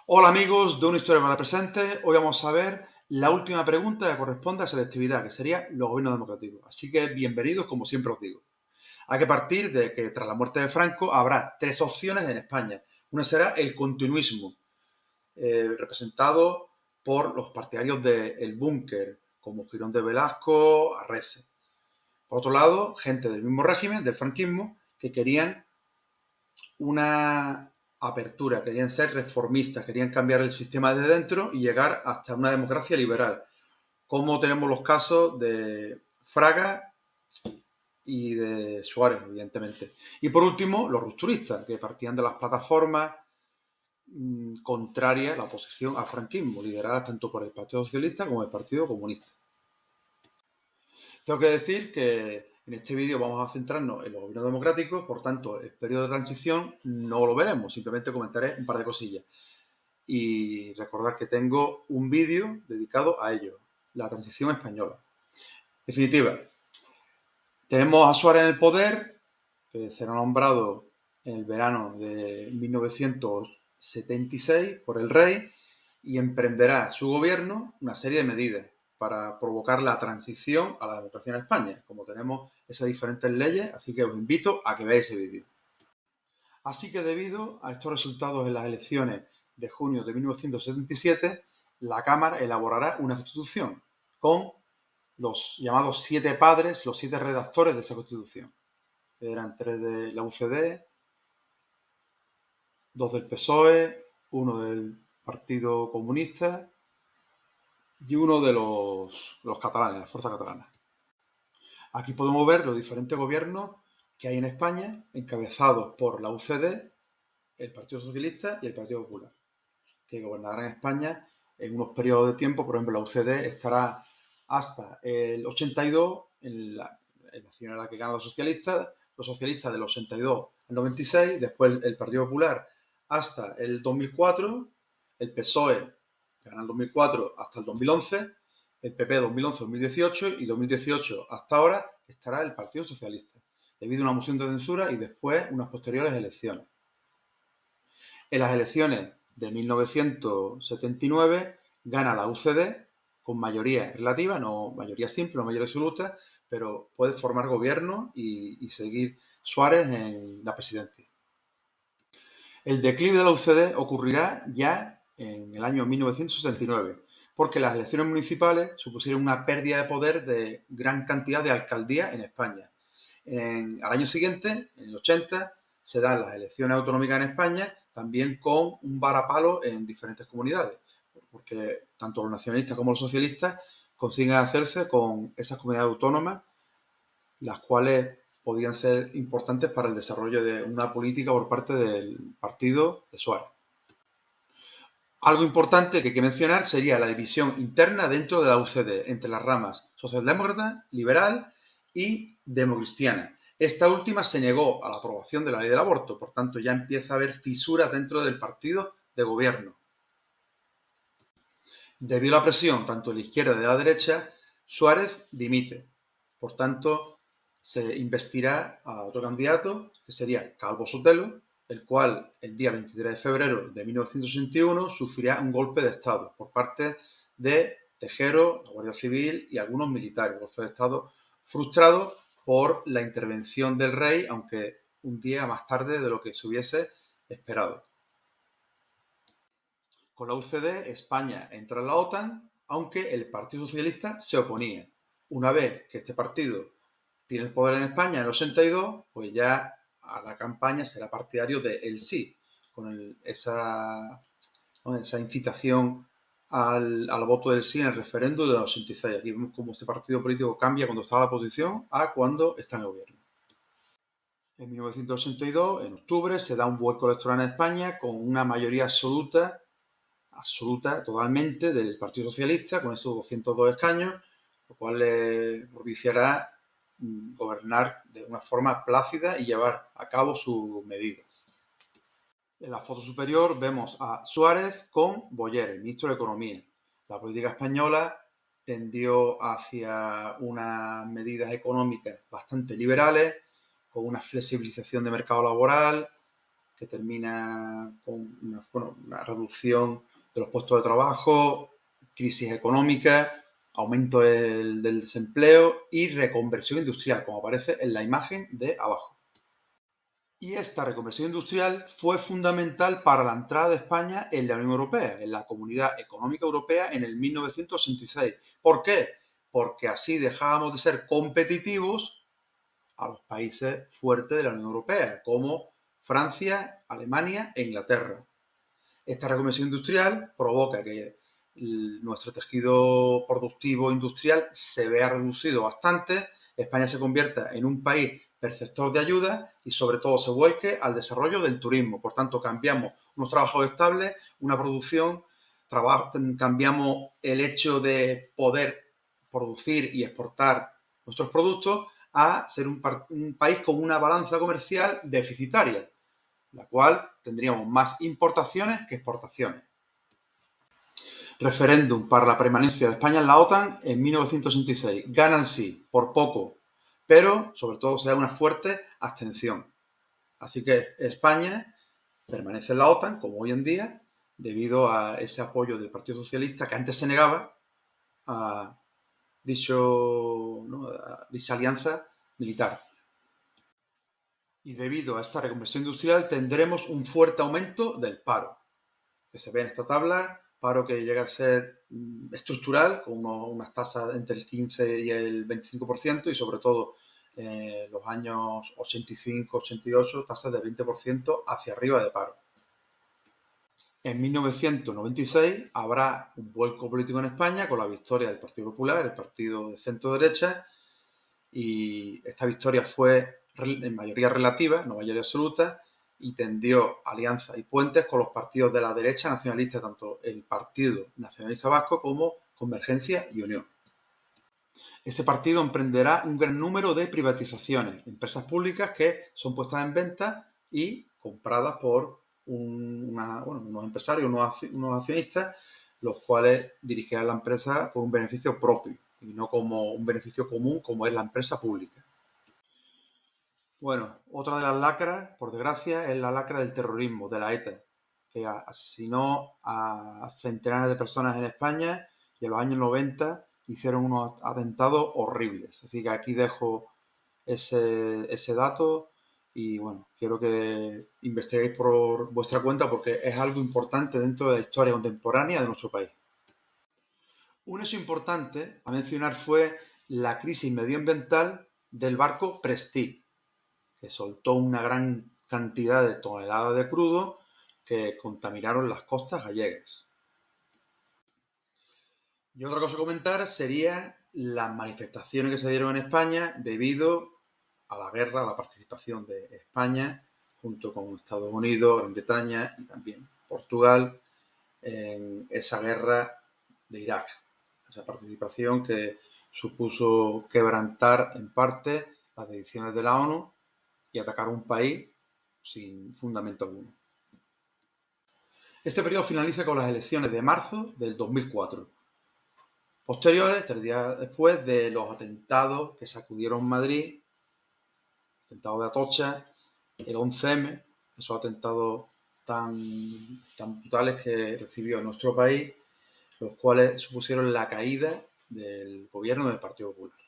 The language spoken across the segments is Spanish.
Hola amigos de Una Historia para el Presente. Hoy vamos a ver la última pregunta que corresponde a selectividad, que sería los gobiernos democráticos. Así que bienvenidos, como siempre os digo. Hay que partir de que tras la muerte de Franco habrá tres opciones en España. Una será el continuismo, representado por los partidarios del búnker, como Girón de Velasco, Arrese. Por otro lado, gente del mismo régimen, del franquismo, que querían una apertura, querían ser reformistas, querían cambiar el sistema desde dentro y llegar hasta una democracia liberal, como tenemos los casos de Fraga y de Suárez, evidentemente. Y por último, los rupturistas, que partían de las plataformas contrarias, la oposición al franquismo, lideradas tanto por el Partido Socialista como el Partido Comunista. Tengo que decir que en este vídeo vamos a centrarnos en los gobiernos democráticos, por tanto, el periodo de transición no lo veremos, simplemente comentaré un par de cosillas. Y recordad que tengo un vídeo dedicado a ello, la transición española. En definitiva, tenemos a Suárez en el poder, que será nombrado en el verano de 1976 por el rey y emprenderá su gobierno una serie de medidas para provocar la transición a la democracia en España. Como tenemos esas diferentes leyes, así que os invito a que veáis ese vídeo. Así que debido a estos resultados en las elecciones de junio de 1977, la Cámara elaborará una constitución con los llamados siete padres, los siete redactores de esa constitución. Eran tres de la UCD, dos del PSOE, uno del Partido Comunista y uno de los catalanes, las fuerzas catalanas. Aquí podemos ver los diferentes gobiernos que hay en España, encabezados por la UCD, el Partido Socialista y el Partido Popular, que gobernarán España en unos periodos de tiempo. Por ejemplo, la UCD estará hasta el 82, en la elección en la que ganan los socialistas del 82 al 96, después el Partido Popular hasta el 2004, el PSOE gana el 2004 hasta el 2011, el PP 2011-2018 y 2018 hasta ahora estará el Partido Socialista, debido a una moción de censura y después unas posteriores elecciones. En las elecciones de 1979 gana la UCD con mayoría relativa, no mayoría simple, no mayoría absoluta, pero puede formar gobierno y seguir Suárez en la presidencia. El declive de la UCD ocurrirá ya en el año 1969, porque las elecciones municipales supusieron una pérdida de poder de gran cantidad de alcaldías en España. Al año siguiente, en el 80, se dan las elecciones autonómicas en España, también con un varapalo en diferentes comunidades, porque tanto los nacionalistas como los socialistas consiguen hacerse con esas comunidades autónomas, las cuales podían ser importantes para el desarrollo de una política por parte del partido de Suárez. Algo importante que hay que mencionar sería la división interna dentro de la UCD entre las ramas socialdemócrata, liberal y democristiana. Esta última se negó a la aprobación de la ley del aborto, por tanto ya empieza a haber fisuras dentro del partido de gobierno. Debido a la presión tanto de la izquierda como de la derecha, Suárez dimite. Por tanto, se investirá a otro candidato, que sería Calvo Sotelo, el cual el día 23 de febrero de 1961 sufrirá un golpe de Estado por parte de Tejero, la Guardia Civil y algunos militares. Un golpe de Estado frustrado por la intervención del rey, aunque un día más tarde de lo que se hubiese esperado. Con la UCD, España entra en la OTAN, aunque el Partido Socialista se oponía. Una vez que este partido tiene el poder en España en el 82, pues ya a la campaña será partidario de el sí, con esa incitación al voto del sí en el referéndum del 86. Aquí vemos cómo este partido político cambia cuando está en la oposición a cuando está en el gobierno. En 1982, en octubre, se da un vuelco electoral en España con una mayoría absoluta totalmente del Partido Socialista, con esos 202 escaños, lo cual le propiciará gobernar de una forma plácida y llevar a cabo sus medidas. En la foto superior vemos a Suárez con Boyer, el ministro de Economía. La política española tendió hacia unas medidas económicas bastante liberales, con una flexibilización de mercado laboral, que termina con una reducción de los puestos de trabajo, crisis económica, aumento del desempleo y reconversión industrial, como aparece en la imagen de abajo. Y esta reconversión industrial fue fundamental para la entrada de España en la Unión Europea, en la Comunidad Económica Europea en el 1966. ¿Por qué? Porque así dejábamos de ser competitivos a los países fuertes de la Unión Europea, como Francia, Alemania e Inglaterra. Esta reconversión industrial provoca que nuestro tejido productivo industrial se vea reducido bastante, España se convierta en un país perceptor de ayuda y sobre todo se vuelque al desarrollo del turismo. Por tanto, cambiamos unos trabajos estables, una producción, cambiamos el hecho de poder producir y exportar nuestros productos a ser un país con una balanza comercial deficitaria, la cual tendríamos más importaciones que exportaciones. Referéndum para la permanencia de España en la OTAN en 1966. Ganan sí, por poco, pero sobre todo se da una fuerte abstención. Así que España permanece en la OTAN, como hoy en día, debido a ese apoyo del Partido Socialista que antes se negaba a, dicha alianza militar. Y debido a esta reconversión industrial tendremos un fuerte aumento del paro, que se ve en esta tabla, paro que llega a ser estructural, con unas tasas entre el 15 y el 25%, y sobre todo en los años 85-88, tasas del 20% hacia arriba de paro. En 1996 habrá un vuelco político en España con la victoria del Partido Popular, el partido de centro-derecha, y esta victoria fue en mayoría relativa, no mayoría absoluta, y tendió alianzas y puentes con los partidos de la derecha nacionalista, tanto el Partido Nacionalista Vasco como Convergencia y Unión. Este partido emprenderá un gran número de privatizaciones, empresas públicas que son puestas en venta y compradas por unos empresarios, unos accionistas, los cuales dirigirán la empresa con un beneficio propio y no como un beneficio común como es la empresa pública. Bueno, otra de las lacras, por desgracia, es la lacra del terrorismo, de la ETA, que asesinó a centenares de personas en España y en los años 90 hicieron unos atentados horribles. Así que aquí dejo ese dato y bueno, quiero que investiguéis por vuestra cuenta porque es algo importante dentro de la historia contemporánea de nuestro país. Un hecho importante a mencionar fue la crisis medioambiental del barco Prestige, que soltó una gran cantidad de toneladas de crudo que contaminaron las costas gallegas. Y otra cosa a comentar sería las manifestaciones que se dieron en España debido a la guerra, a la participación de España junto con Estados Unidos, Gran Bretaña y también Portugal en esa guerra de Irak. Esa participación que supuso quebrantar en parte las decisiones de la ONU y atacar un país sin fundamento alguno. Este periodo finaliza con las elecciones de marzo del 2004, posteriores, 3 días después de los atentados que sacudieron Madrid, el atentado de Atocha, el 11M, esos atentados tan brutales que recibió nuestro país, los cuales supusieron la caída del gobierno del Partido Popular.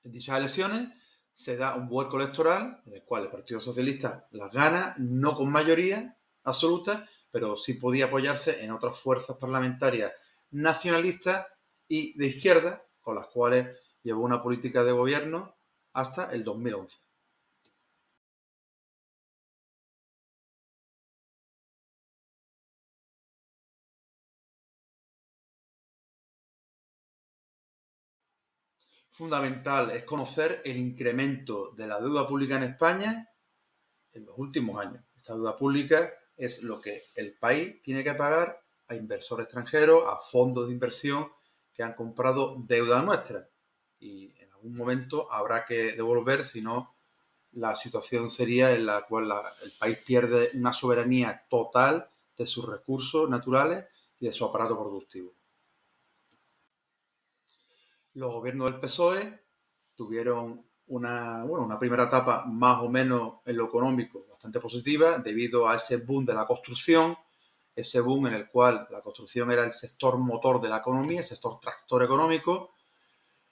En dichas elecciones se da un vuelco electoral en el cual el Partido Socialista las gana, no con mayoría absoluta, pero sí podía apoyarse en otras fuerzas parlamentarias nacionalistas y de izquierda, con las cuales llevó una política de gobierno hasta el 2011. Fundamental es conocer el incremento de la deuda pública en España en los últimos años. Esta deuda pública es lo que el país tiene que pagar a inversores extranjeros, a fondos de inversión que han comprado deuda nuestra. Y en algún momento habrá que devolver, si no, la situación sería en la cual el país pierde una soberanía total de sus recursos naturales y de su aparato productivo. Los gobiernos del PSOE tuvieron una primera etapa más o menos en lo económico bastante positiva debido a ese boom de la construcción, ese boom en el cual la construcción era el sector motor de la economía, el sector tractor económico,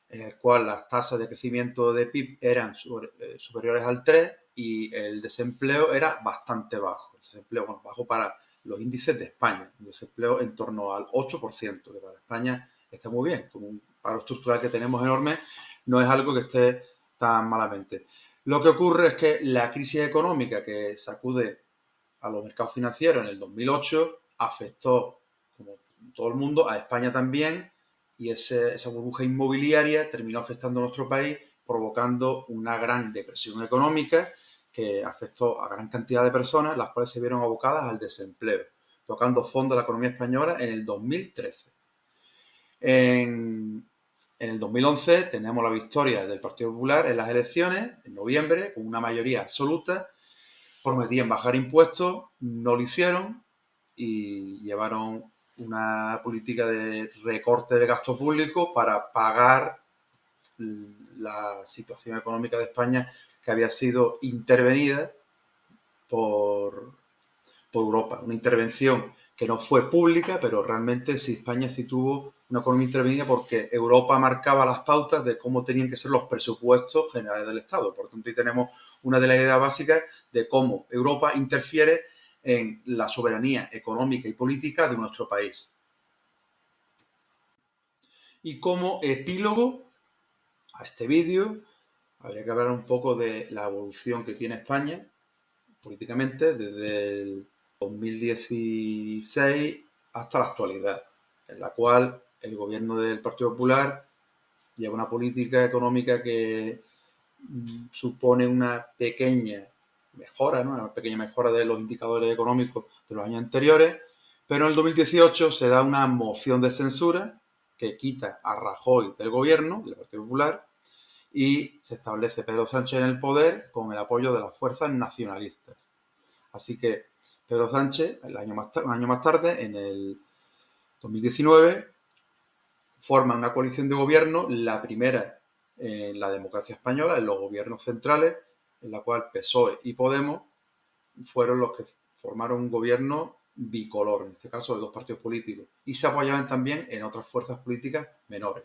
en el cual las tasas de crecimiento de PIB eran superiores al 3 y el desempleo era bastante bajo. El desempleo, bueno, bajo para los índices de España, un desempleo en torno al 8%, que para España está muy bien, con un paro estructural que tenemos enorme, no es algo que esté tan malamente. Lo que ocurre es que la crisis económica que sacude a los mercados financieros en el 2008 afectó, como todo el mundo, a España también, y esa burbuja inmobiliaria terminó afectando a nuestro país, provocando una gran depresión económica que afectó a gran cantidad de personas, las cuales se vieron abocadas al desempleo, tocando fondo a la economía española en el 2013. En el 2011 tenemos la victoria del Partido Popular en las elecciones, en noviembre, con una mayoría absoluta. Prometían bajar impuestos, no lo hicieron y llevaron una política de recorte de gasto público para pagar la situación económica de España que había sido intervenida por, por Europa. Una intervención que no fue pública, pero realmente sí, España sí tuvo una economía intervenida porque Europa marcaba las pautas de cómo tenían que ser los presupuestos generales del Estado. Por tanto, ahí tenemos una de las ideas básicas de cómo Europa interfiere en la soberanía económica y política de nuestro país. Y como epílogo a este vídeo, habría que hablar un poco de la evolución que tiene España políticamente desde el 2016 hasta la actualidad, en la cual el gobierno del Partido Popular lleva una política económica que supone una pequeña mejora, ¿no? Una pequeña mejora de los indicadores económicos de los años anteriores, pero en el 2018 se da una moción de censura que quita a Rajoy del gobierno, del Partido Popular, y se establece Pedro Sánchez en el poder con el apoyo de las fuerzas nacionalistas. Así que Pedro Sánchez, un año más tarde, en el 2019, forma una coalición de gobierno, la primera en la democracia española, en los gobiernos centrales, en la cual PSOE y Podemos fueron los que formaron un gobierno bicolor, en este caso de dos partidos políticos, y se apoyaban también en otras fuerzas políticas menores.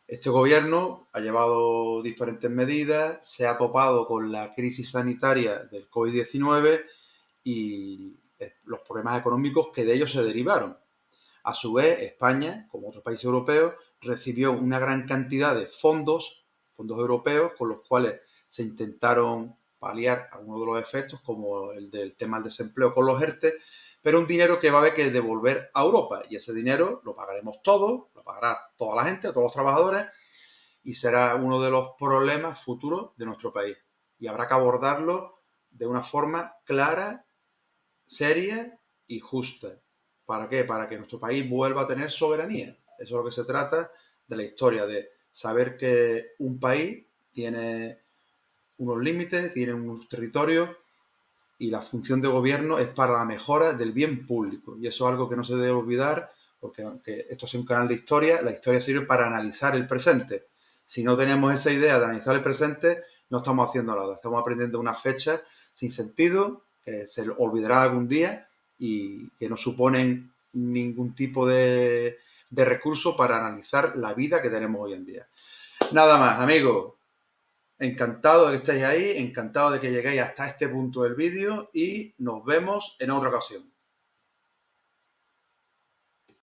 Este gobierno ha llevado diferentes medidas, se ha topado con la crisis sanitaria del COVID-19 y los problemas económicos que de ellos se derivaron. A su vez, España, como otros países europeos, recibió una gran cantidad de fondos europeos, con los cuales se intentaron paliar algunos de los efectos, como el del tema del desempleo con los ERTE, pero un dinero que va a haber que devolver a Europa. Y ese dinero lo pagaremos todos, lo pagará toda la gente, todos los trabajadores, y será uno de los problemas futuros de nuestro país. Y habrá que abordarlo de una forma clara, seria y justa. ¿Para qué? Para que nuestro país vuelva a tener soberanía. Eso es lo que se trata de la historia, de saber que un país tiene unos límites, tiene unos territorios y la función de gobierno es para la mejora del bien público. Y eso es algo que no se debe olvidar, porque aunque esto sea un canal de historia, la historia sirve para analizar el presente. Si no tenemos esa idea de analizar el presente, no estamos haciendo nada. Estamos aprendiendo una fecha sin sentido, que se olvidará algún día y que no suponen ningún tipo de recurso para analizar la vida que tenemos hoy en día. Nada más, amigos. Encantado de que estéis ahí, encantado de que lleguéis hasta este punto del vídeo y nos vemos en otra ocasión.